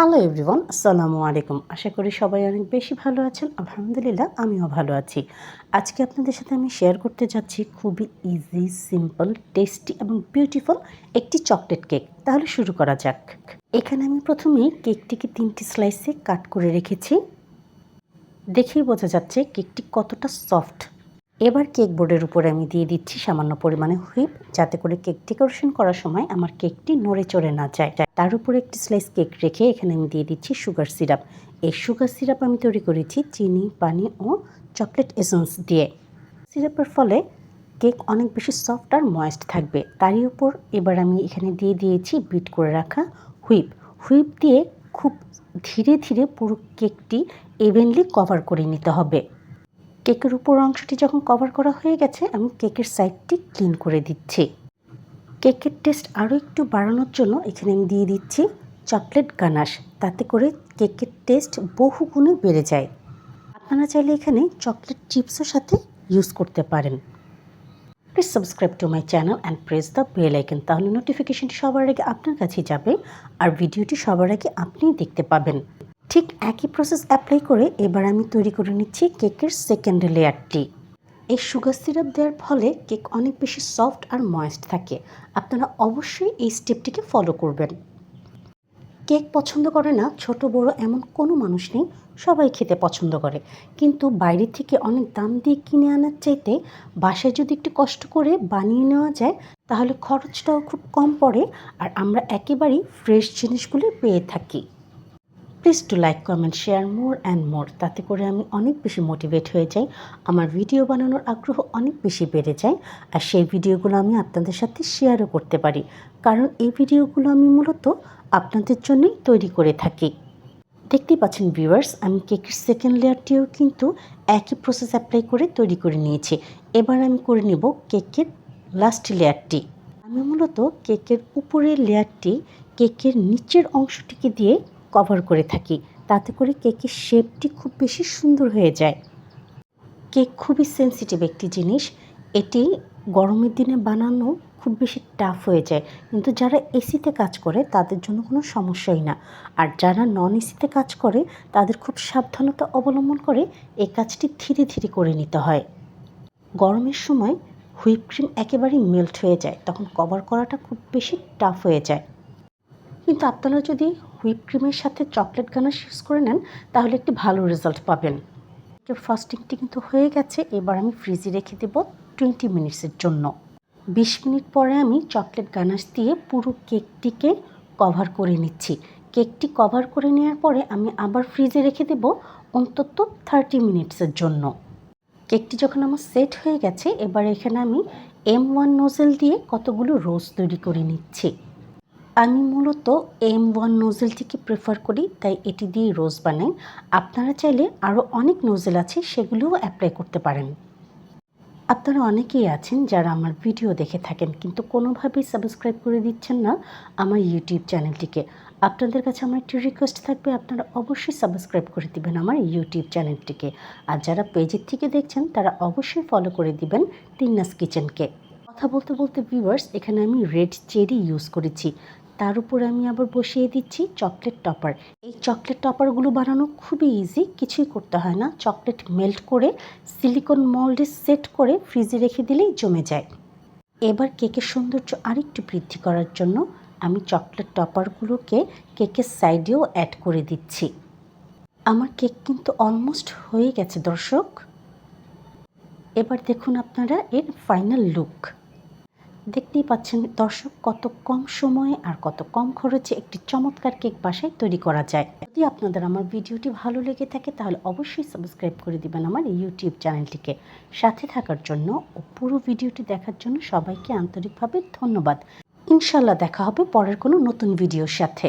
Hello everyone, আসসালামু আলাইকুম। আশা করি সবাই অনেক বেশি ভালো আছেন। আলহামদুলিল্লাহ আমিও ভালো আছি। আজকে আপনাদের সাথে আমি শেয়ার করতে যাচ্ছি খুবই ইজি, সিম্পল, টেস্টি এবং বিউটিফুল একটি চকলেট কেক। তাহলে শুরু করা যাক। এখানে আমি প্রথমেই কেকটিকে 3টি স্লাইসে কাট করে রেখেছি। দেখেই বোঝা যাচ্ছে কেকটি কতটা সফট। এবার কেক বোর্ডের উপরে আমি দিয়ে দিচ্ছি সামান্য পরিমাণে হুইপ, যাতে করে কেক ডেকোরেশন করার সময় আমার কেকটি নড়ে চড়ে না যায়। তার উপরে একটি স্লাইস কেক রেখে এখানে আমি দিয়ে দিচ্ছি সুগার সিরাপ। এই সুগার সিরাপ আমি তৈরি করেছি চিনি, পানি ও চকলেট এসেন্স দিয়ে। সিরাপের ফলে কেক অনেক বেশি সফট আর ময়েস্ট থাকবে। তারই উপর এবার আমি এখানে দিয়ে দিয়েছি বিট করে রাখা হুইপ। হুইপ দিয়ে খুব ধীরে ধীরে পুরো কেকটি ইভেনলি কভার করে নিতে হবে। কেকের উপর অংশটি যখন কভার করা হয়ে গেছে, আমি কেকের সাইডটি ক্লিন করে দিচ্ছি। কেকের টেস্ট আরও একটু বাড়ানোর জন্য এখানে আমি দিয়ে দিচ্ছি চকলেট গানাশ। তাতে করে কেকের টেস্ট বহু গুণে বেড়ে যায়। আপনারা চাইলে এখানে চকলেট চিপসের সাথে ইউজ করতে পারেন। Please subscribe to my channel and press the bell icon, তাহলে নোটিফিকেশনটি সবার আগে আপনার কাছেই যাবে আর ভিডিওটি সবার আগে আপনিই দেখতে পাবেন। ঠিক একই প্রসেস অ্যাপ্লাই করে এবার আমি তৈরি করে নিচ্ছি কেকের সেকেন্ড লেয়ারটি। এই সুগার সিরাপ দেওয়ার ফলে কেক অনেক বেশি সফট আর ময়েস্ট থাকে। আপনারা অবশ্যই এই স্টেপটিকে ফলো করবেন। কেক পছন্দ করে না ছোট বড় এমন কোনো মানুষ নেই, সবাই খেতে পছন্দ করে। কিন্তু বাইরে থেকে অনেক দাম দিয়ে কিনে আনার চাইতে বাসায় যদি একটু কষ্ট করে বানিয়ে নেওয়া যায়, তাহলে খরচটাও খুব কম পড়ে আর আমরা একেবারেই ফ্রেশ জিনিসগুলি পেয়ে থাকি। Please to like, comment, share more and more. তাতে করে আমি অনেক বেশি মোটিভেট হয়ে যাই, আমার ভিডিও বানানোর আগ্রহ অনেক বেশি বেড়ে যায়। আর সেই ভিডিওগুলো আমি আপনাদের সাথে শেয়ারও করতে পারি, কারণ এই ভিডিওগুলো আমি মূলত আপনাদের জন্যই তৈরি করে থাকি। দেখতেই পাচ্ছেন ভিউয়ার্স, আমি কেকের সেকেন্ড লেয়ারটিও কিন্তু একই প্রসেস অ্যাপ্লাই করে তৈরি করে নিয়েছি। এবার আমি করে নেব কেকের লাস্ট লেয়ারটি। আমি মূলত কেকের উপরের লেয়ারটি কেকের নিচের অংশটিকে দিয়ে কভার করে থাকি, তাতে করে কেকের শেপটি খুব বেশি সুন্দর হয়ে যায়। কেক খুবই সেন্সিটিভ একটি জিনিস, এটি গরমের দিনে বানানো খুব বেশি টাফ হয়ে যায়, কিন্তু যারা এসিতে কাজ করে তাদের জন্য কোনো সমস্যাই না। আর যারা নন এসিতে কাজ করে তাদের খুব সাবধানতা অবলম্বন করে এই কাজটি ধীরে ধীরে করে নিতে হয়। গরমের সময় হুইপ ক্রিম একেবারেই মেল্ট হয়ে যায়, তখন কভার করাটা খুব বেশি টাফ হয়ে যায়। কিন্তু আপনারা যদি হুইপ ক্রিমের সাথে চকলেট গানাশ ইউজ করে নেন, তাহলে একটি ভালো রেজাল্ট পাবেন। ফ্রস্টিংটি কিন্তু হয়ে গেছে। এবার আমি ফ্রিজে রেখে দেব 20 মিনিটসের জন্য। 20 মিনিট পরে আমি চকলেট গানাশ দিয়ে পুরো কেকটিকে কভার করে নিচ্ছি। কেকটি কভার করে নেওয়ার পরে আমি আবার ফ্রিজে রেখে দেব অন্তত 30 মিনিটসের জন্য। কেকটি যখন আমার সেট হয়ে গেছে, এবার এখানে আমি M1 নোজেল দিয়ে কতগুলো রোজ তৈরি করে নিচ্ছি। আমি মূলত M1 নোজেলটিকে প্রেফার করি, তাই এটি দিয়ে রোজ বানাই। আপনারা চাইলে আরও অনেক নোজেল আছে, সেগুলোও অ্যাপ্লাই করতে পারেন। আপনারা অনেকেই আছেন যারা আমার ভিডিও দেখে থাকেন কিন্তু কোনোভাবেই সাবস্ক্রাইব করে দিচ্ছেন না আমার ইউটিউব চ্যানেলটিকে। আপনাদের কাছে আমার একটি রিকোয়েস্ট থাকবে, আপনারা অবশ্যই সাবস্ক্রাইব করে দিবেন আমার ইউটিউব চ্যানেলটিকে। আর যারা পেজের থেকে দেখছেন তারা অবশ্যই ফলো করে দিবেন তিন্নাস কিচেনকে। কথা বলতে বলতে ভিউয়ার্স, এখানে আমি রেড চেরি ইউজ করেছি। তার উপরে আমি আবার বসিয়ে দিচ্ছি চকলেট টপার। এই চকলেট টপারগুলো বানানো খুবই ইজি, কিছুই করতে হয় না। চকলেট মেল্ট করে সিলিকন মোল্ডে সেট করে ফ্রিজে রেখে দিলেই জমে যায়। এবার কেকের সৌন্দর্য আরেকটু বৃদ্ধি করার জন্য আমি চকলেট টপারগুলোকে কেকের সাইডেও অ্যাড করে দিচ্ছি। আমার কেক কিন্তু অলমোস্ট হয়ে গেছে দর্শক। এবার দেখুন আপনারা এর ফাইনাল লুক। দেখতেই পাচ্ছেন দর্শক, কত কম সময়ে আর কত কম খরচে একটি চমৎকার কেক বাসায় তৈরি করা যায়। যদি আপনাদের আমার ভিডিওটি ভালো লেগে থাকে তাহলে অবশ্যই সাবস্ক্রাইব করে দিবেন আমার ইউটিউব চ্যানেলটিকে। সাথে থাকার জন্য ও পুরো ভিডিওটি দেখার জন্য সবাইকে আন্তরিকভাবে ধন্যবাদ। ইনশাল্লাহ দেখা হবে পরের কোনো নতুন ভিডিওর সাথে।